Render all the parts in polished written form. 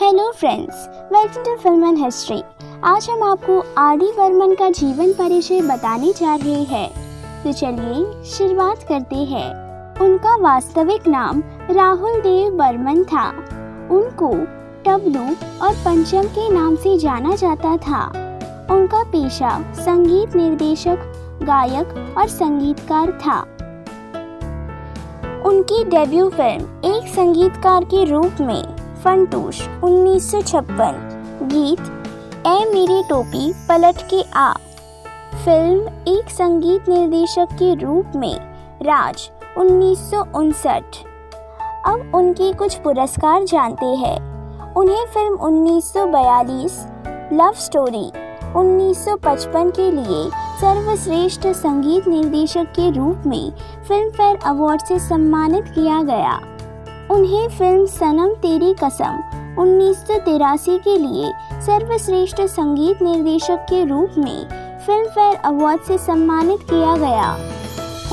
Hello friends, welcome to film and history. आज हम आपको आर.डी. बर्मन का जीवन परिचय बताने जा रहे हैं। तो चलिए शुरुआत करते हैं। उनका वास्तविक नाम राहुल देव बर्मन था। उनको टबलू और पंचम के नाम से जाना जाता था। उनका पेशा संगीत निर्देशक, गायक और संगीतकार था। उनकी डेब्यू फिल्म एक संगीतकार के रूप में फंटूश 1956, गीत ए मेरी टोपी पलट के आ, फिल्म एक संगीत निर्देशक के रूप में राज 1959। अब उनके कुछ पुरस्कार जानते हैं। उन्हें फिल्म 1942 लव स्टोरी 1955 के लिए सर्वश्रेष्ठ संगीत निर्देशक के रूप में फिल्म फेयर अवार्ड से सम्मानित किया गया। उन्हें फिल्म सनम तेरी कसम 1983 के लिए सर्वश्रेष्ठ संगीत निर्देशक के रूप में फिल्म फेयर अवार्ड से सम्मानित किया गया।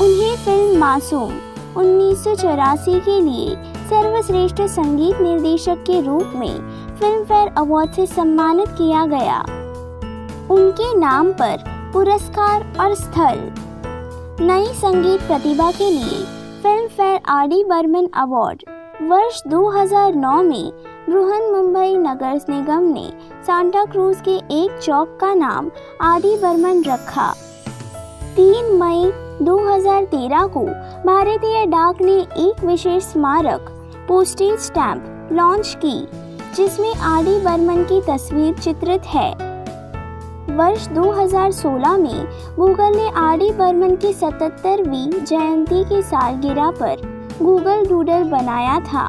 उन्हें फिल्म मासूम 1984 के लिए सर्वश्रेष्ठ संगीत निर्देशक के रूप में फिल्म फेयर अवार्ड से सम्मानित किया गया। उनके नाम पर पुरस्कार और स्थल। नई संगीत प्रतिभा के लिए Filmfare R D. Burman award. वर्ष 2009 में बृहन्मुंबई नगर निगम ने सांता क्रूज के एक चौक का नाम आर.डी. बर्मन रखा। 3 मई 2013 को भारतीय डाक ने एक विशेष स्मारक पोस्टेज स्टैंप लॉन्च की, जिसमें आर.डी. बर्मन की तस्वीर चित्रित है। वर्ष 2016 में गूगल ने आर.डी. बर्मन की 77वीं जयंती की सालगिरह पर गूगल डूडल बनाया था।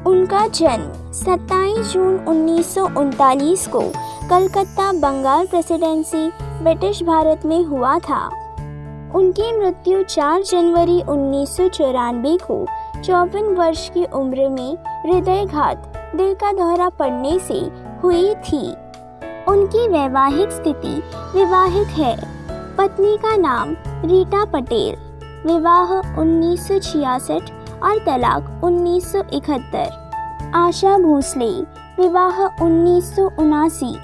उनका जन्म 27 जून 1939 को कलकत्ता, बंगाल प्रेसिडेंसी, ब्रिटिश भारत में हुआ था। उनकी मृत्यु 4 जनवरी 1994 को 54 वर्ष की उम्र में हृदयघात, दिल का दौरा पड़ने से हुई थी। उनकी वैवाहिक स्थिति विवाहित है। पत्नी का नाम रीटा पटेल, विवाह 1966 और तलाक 1971। आशा भोसले, विवाह 1979।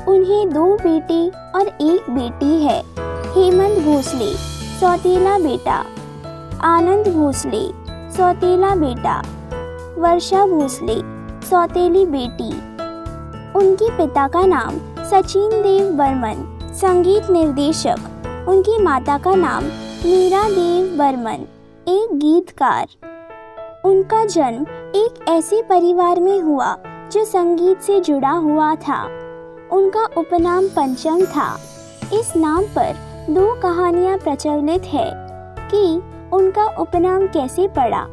उन्हें 2 बेटे और 1 बेटी है। हेमंत भोसले, सौतेला बेटा। आनंद भोसले, सौतेला बेटा। वर्षा भोसले, सौतेली बेटी। उनके पिता का नाम सचिन देव बर्मन, संगीत निर्देशक। उनकी माता का नाम मीरा देव बर्मन, एक गीतकार। उनका जन्म एक ऐसे परिवार में हुआ जो संगीत से जुड़ा हुआ था। उनका उपनाम पंचम था। इस नाम पर 2 कहानियां प्रचलित है कि उनका उपनाम कैसे पड़ा।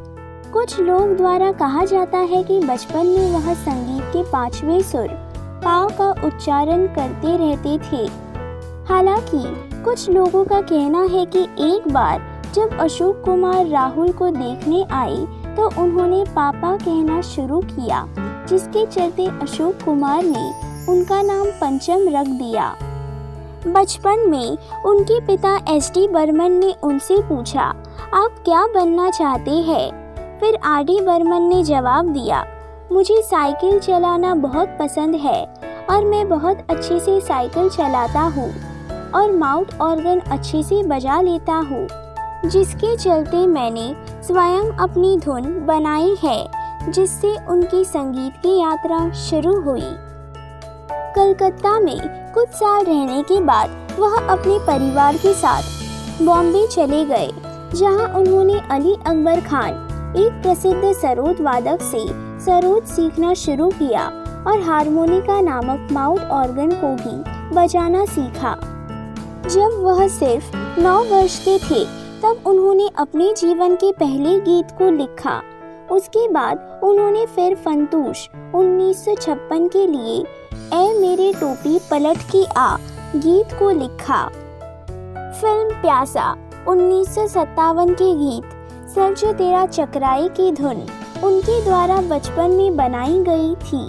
कुछ लोग द्वारा कहा जाता है कि बचपन में वह संगीत के 5वें सुर पा का उच्चारण करते रहते थे। हालांकि कुछ लोगों का कहना है कि एक बार जब अशोक कुमार राहुल को देखने आए तो उन्होंने पापा कहना शुरू किया, जिसके चलते अशोक कुमार ने उनका नाम पंचम रख दिया। बचपन में उनके पिता एस.डी. बर्मन ने उनसे पूछा, आप क्या बनना चाहते हैं? फिर आर.डी. बर्मन ने जवाब दिया, मुझे साइकिल चलाना बहुत पसंद है और मैं बहुत अच्छे से साइकिल चलाता हूँ और माउथ ऑर्गन अच्छे से बजा लेता हूँ, जिसके चलते मैंने स्वयं अपनी धुन बनाई है, जिससे उनकी संगीत की यात्रा शुरू हुई। कलकत्ता में कुछ साल रहने के बाद वह अपने परिवार के साथ बॉम्बे चले गए, जहां उन्होंने अली अकबर खान, एक प्रसिद्ध सरोद वादक से सरोद सीखना शुरू किया और हारमोनिका नामक माउथ ऑर्गन को भी बजाना सीखा। जब वह सिर्फ 9 वर्ष के थे तब उन्होंने अपने जीवन के पहले गीत को लिखा। उसके बाद उन्होंने फिर फंटूश 1956 के लिए ए मेरे टोपी पलट के आ गीत को लिखा। फिल्म प्यासा 1957 के गीत सर जो तेरा चकराए की धुन उनके द्वारा बचपन में बनाई गई थी।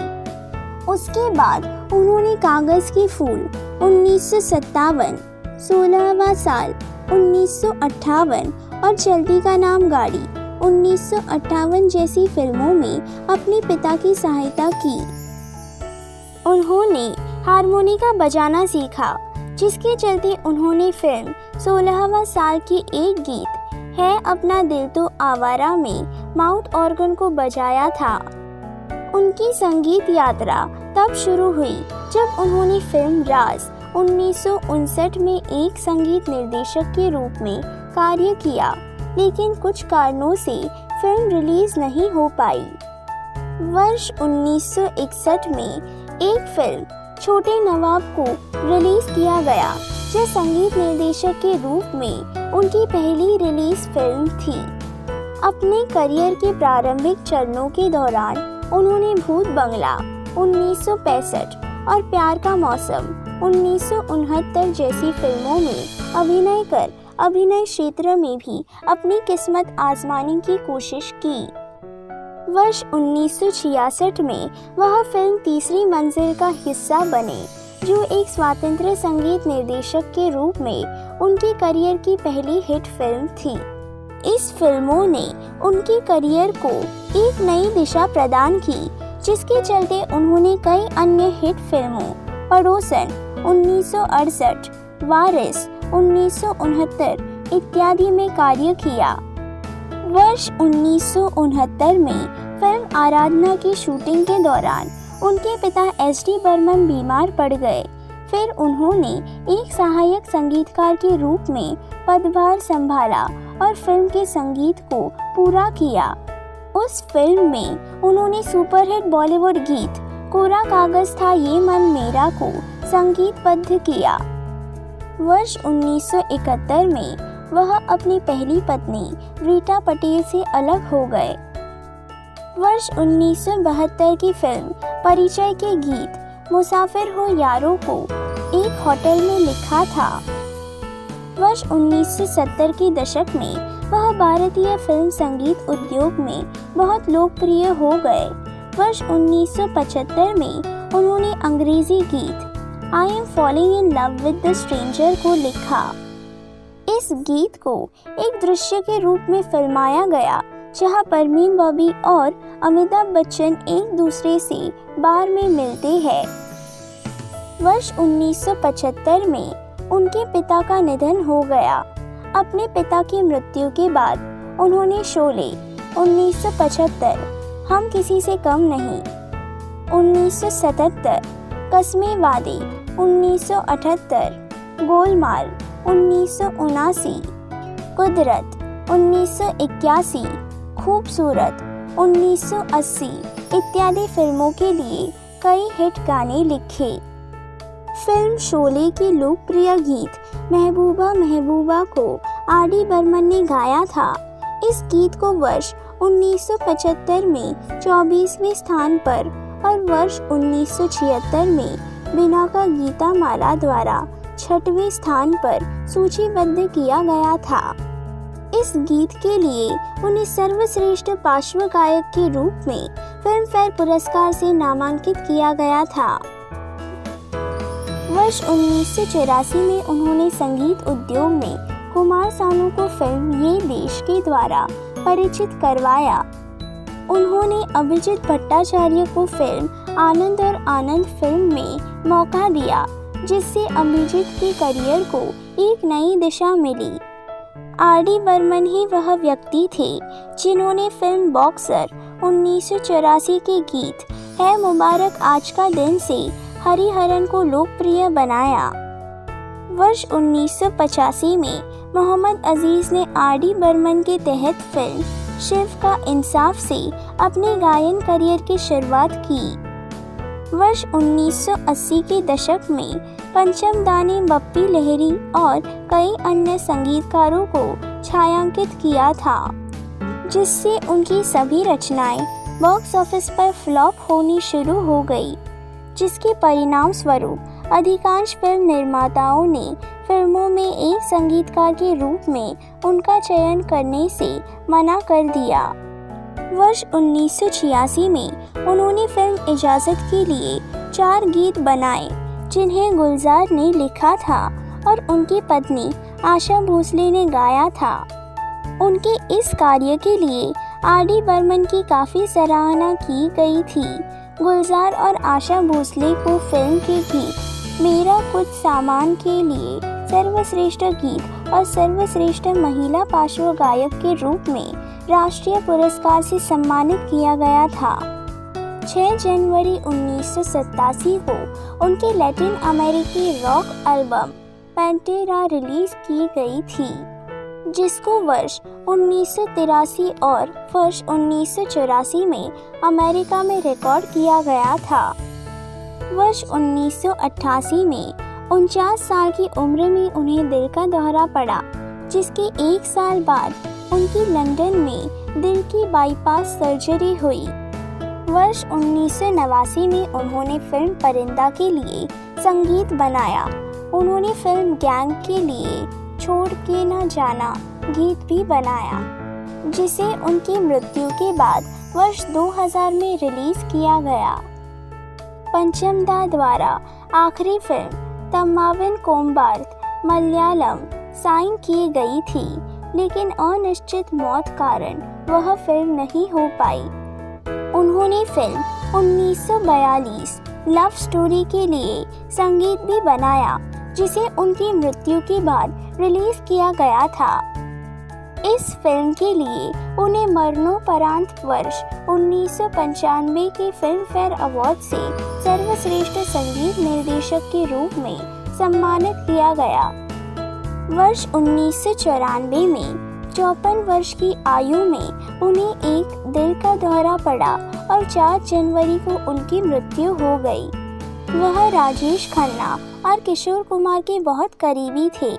उसके बाद उन्होंने कागज के फूल 1957, 16वां साल 1958 और चलती का नाम गाड़ी 1958 जैसी फिल्मों में अपने पिता की सहायता की। उन्होंने हारमोनिका बजाना सीखा, जिसके चलते उन्होंने फिल्म 16वां साल के एक गीत है अपना दिल तो आवारा में माउथ ऑर्गन को बजाया था। उनकी संगीत यात्रा तब शुरू हुई जब उन्होंने फिल्म राज 1959 में एक संगीत निर्देशक के रूप में कार्य किया, लेकिन कुछ कारणों से फिल्म रिलीज नहीं हो पाई। वर्ष 1961 में एक फिल्म छोटे नवाब को रिलीज किया गया, जो संगीत निर्देशक के रूप में उनकी पहली रिलीज फिल्म थी। अपने करियर के प्रारंभिक चरणों के दौरान उन्होंने भूत बंगला 1965 और प्यार का मौसम 1969 जैसी फिल्मों में अभिनय कर अभिनय क्षेत्र में भी अपनी किस्मत आजमाने की कोशिश की। वर्ष 1966 में वह फिल्म तीसरी मंजिल का हिस्सा बने, जो एक स्वतंत्र संगीत निर्देशक के रूप में उनके करियर की पहली हिट फिल्म थी। इस फिल्मों ने उनके करियर को एक नई दिशा प्रदान की, जिसके चलते उन्होंने कई अन्य हिट फिल्मों पड़ोसन 1968, वारिस 1969 इत्यादि में कार्य किया। वर्ष 1969 में फिल्म आराधना की शूटिंग के दौरान उनके पिता एस.डी. बर्मन बीमार पड़ गए। फिर उन्होंने एक सहायक संगीतकार के रूप में पदभार संभाला और फिल्म के संगीत को पूरा किया। उस फिल्म में उन्होंने सुपरहिट बॉलीवुड गीत कोरा कागज था ये मन मेरा को संगीतबद्ध किया। वर्ष 1971 में वह अपनी पहली पत्नी रीटा पटेल से अलग हो गए। वर्ष 1972 की फिल्म परिचय के गीत मुसाफिर हो यारों को एक होटल में लिखा था। वर्ष 1970 के दशक में वह भारतीय फिल्म संगीत उद्योग में बहुत लोकप्रिय हो गए। वर्ष 1975 में उन्होंने अंग्रेजी गीत I am falling in love with the stranger को लिखा। इस गीत को एक दृश्य के रूप में फिल्माया गया, जहां परवीन बॉबी और अमिताभ बच्चन एक दूसरे से बार में मिलते हैं। वर्ष 1975 में उनके पिता का निधन हो गया। अपने पिता की मृत्यु के बाद उन्होंने शोले 1975, हम किसी से कम नहीं 1977, कस्मे वादे 1978, गोलमाल 1979, कुदरत 1981, खूबसूरत 1980 इत्यादि फिल्मों के लिए कई हिट गाने लिखे। फिल्म शोले के लोकप्रिय गीत महबूबा महबूबा को आर.डी. बर्मन ने गाया था। इस गीत को वर्ष 1975 में 24वें स्थान पर और वर्ष 1976 में बिना का गीता माला द्वारा 6वें स्थान पर सूचीबद्ध किया गया था। इस गीत के लिए उन्हें सर्वश्रेष्ठ पार्श्व गायक के रूप में फिल्म फेयर पुरस्कार से नामांकित किया गया था। वर्ष 1984 में उन्होंने संगीत उद्योग में कुमार सानू को फिल्म ये देश के द्वारा परिचित करवाया। उन्होंने अभिजीत भट्टाचार्य को फिल्म आनंद और आनंद फिल्म में मौका दिया, जिससे अभिजीत के करियर को एक नई दिशा मिली। आर.डी. बर्मन ही वह व्यक्ति थे जिन्होंने फिल्म बॉक्सर 1984 के गीत है मुबारक आज का दिन से हरिहरन को लोकप्रिय बनाया। वर्ष 1985 में मोहम्मद अजीज ने आर.डी. बर्मन के तहत फिल्म शिव का इंसाफ से अपने गायन करियर की शुरुआत की। वर्ष 1980 के दशक में पंचम दा ने बप्पी लहरी और कई अन्य संगीतकारों को छायांकित किया था, जिससे उनकी सभी रचनाएं बॉक्स ऑफिस पर फ्लॉप होनी शुरू हो गई, जिसके परिणाम स्वरूप अधिकांश फिल्म निर्माताओं ने फिल्मों में एक संगीतकार के रूप में उनका चयन करने से मना कर दिया। वर्ष 1986 में उन्होंने फिल्म इजाज़त के लिए 4 गीत बनाए, जिन्हें गुलजार ने लिखा था और उनकी पत्नी आशा भोसले ने गाया था। उनके इस कार्य के लिए आर.डी. बर्मन की काफ़ी सराहना की गई थी। गुलजार और आशा भोसले को फिल्म के गीत मेरा कुछ सामान के लिए सर्वश्रेष्ठ गीत और सर्वश्रेष्ठ महिला पार्श्व गायक के रूप में राष्ट्रीय पुरस्कार से सम्मानित किया गया था। 6 जनवरी 1987 को उनके लैटिन अमेरिकी रॉक एल्बम पैंटेरा रिलीज की गई थी, जिसको वर्ष 1983 और वर्ष 1984 में अमेरिका में रिकॉर्ड किया गया था। वर्ष 1988 में 49 साल की उम्र में उन्हें दिल का दौरा पड़ा, जिसके 1 साल बाद उनकी लंदन में दिल की बाईपास सर्जरी हुई। वर्ष 1989 में उन्होंने फिल्म परिंदा के लिए संगीत बनाया। उन्होंने फिल्म गैंग के लिए छोड़ के न जाना गीत भी बनाया, जिसे उनकी मृत्यु के बाद वर्ष 2000 में रिलीज किया गया। पंचमदा द्वारा आखिरी फिल्म तम्मावन कोम्बार्थ मलयालम साइन की गई थी, लेकिन अनिश्चित मौत कारण वह फिल्म नहीं हो पाई। उन्होंने फिल्म 1942 लव स्टोरी के लिए संगीत भी बनाया, जिसे उनकी मृत्यु के बाद रिलीज किया गया था। इस फिल्म के लिए उन्हें मरणोपरांत वर्ष 1995 के फिल्म फेयर अवार्ड से सर्वश्रेष्ठ संगीत निर्देशक के रूप में सम्मानित किया गया। वर्ष 1994 में 54 वर्ष की आयु में उन्हें एक दिल का दौरा पड़ा और 4 जनवरी को उनकी मृत्यु हो गई। वह राजेश खन्ना और किशोर कुमार के बहुत करीबी थे।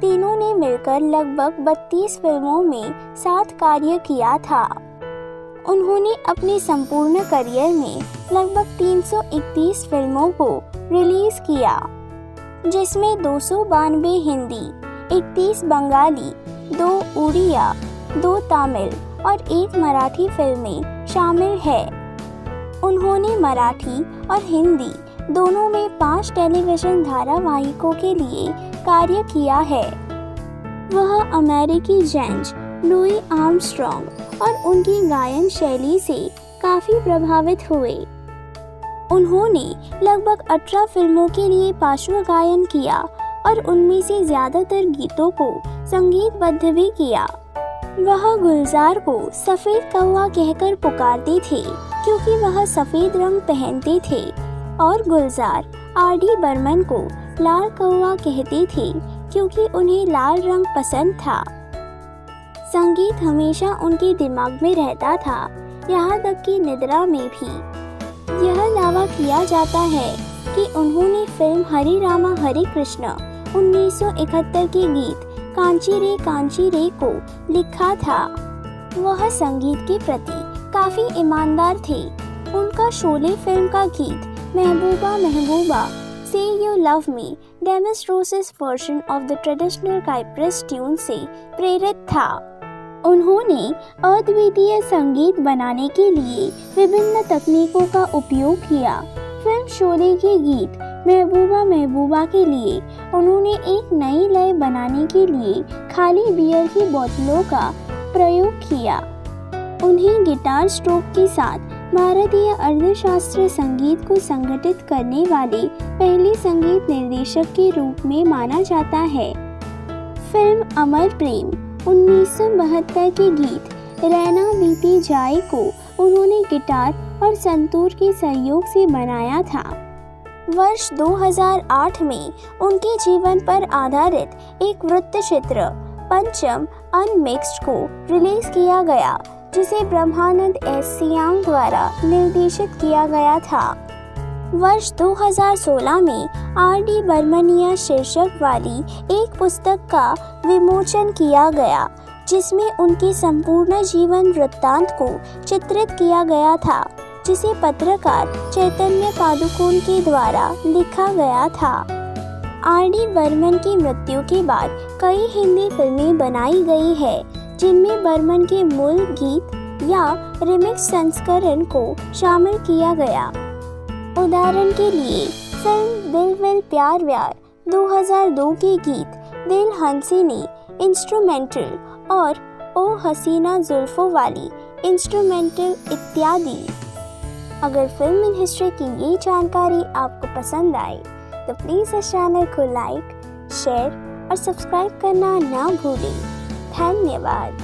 तीनों ने मिलकर लगभग 32 फिल्मों में साथ कार्य किया था। उन्होंने अपने संपूर्ण करियर में लगभग 331 फिल्मों को रिलीज किया, जिसमें 292 हिंदी, 31 बंगाली, 2 उड़िया, 2 तमिल और 1 मराठी फिल्में शामिल है। उन्होंने मराठी और हिंदी दोनों में 5 टेलीविजन धारावाहिकों के लिए कार्य किया है। वह अमेरिकी जज लुई आर्मस्ट्रॉन्ग और उनकी गायन शैली से काफ़ी प्रभावित हुए। उन्होंने लगभग 18 फिल्मों के लिए पार्श्व गायन किया और उनमें से ज़्यादातर गीतों को संगीतबद्ध भी किया। वह गुलजार को सफ़ेद कौवा कहकर पुकारते थे क्योंकि वह सफ़ेद रंग पहनते थे, और गुलजार आर.डी. बर्मन को लाल कौवा कहते थे क्योंकि उन्हें लाल रंग पसंद था। संगीत हमेशा उनके दिमाग में रहता था, यहाँ तक कि निद्रा में भी। यह दावा किया जाता है कि उन्होंने फिल्म हरे रामा हरे कृष्ण 1971 के गीत कांची रे को लिखा था। वह संगीत के प्रति काफ़ी ईमानदार थे। उनका शोले फिल्म का गीत Mehbooba Mehbooba say you love me Demis Roussos's version of the traditional Cypriot tune से प्रेरित था। उन्होंने अद्वितीय संगीत बनाने के लिए विभिन्न तकनीकों का उपयोग किया। फिल्म शोले के गीत महबूबा महबूबा के लिए उन्होंने एक नई लय बनाने के लिए खाली बियर की बोतलों का प्रयोग किया। उन्हें गिटार स्ट्रोक के साथ भारतीय अर्धशास्त्रीय संगीत को संगठित करने वाले पहले संगीत निर्देशक के रूप में माना जाता है। फिल्म अमर प्रेम 1972 के गीत रैना बीती जाए को उन्होंने गिटार और संतूर के सहयोग से बनाया था। वर्ष 2008 में उनके जीवन पर आधारित एक वृत्तचित्र पंचम अनमिक्स्ड को रिलीज किया गया, जिसे ब्रह्मानंद एस सियांग द्वारा निर्देशित किया गया था। वर्ष 2016 में आर.डी. बर्मनिया शीर्षक वाली एक पुस्तक का विमोचन किया गया, जिसमें उनके संपूर्ण जीवन वृत्तांत को चित्रित किया गया था, जिसे पत्रकार चैतन्य पादुकोण के द्वारा लिखा गया था। आर.डी. बर्मन की मृत्यु के बाद कई हिंदी फिल्में बनाई गई है, जिनमें बर्मन के मूल गीत या रिमिक्स संस्करण को शामिल किया गया। उदाहरण के लिए फिल्म दिल विल प्यार व्यार 2002 के गीत दिल हंसी ने इंस्ट्रूमेंटल और ओ हसीना जुल्फों वाली, इंस्ट्रूमेंटल इत्यादि। अगर फिल्म इन हिस्ट्री की ये जानकारी आपको पसंद आए तो प्लीज़ इस चैनल को लाइक, शेयर और सब्सक्राइब करना ना भूलें। धन्यवाद।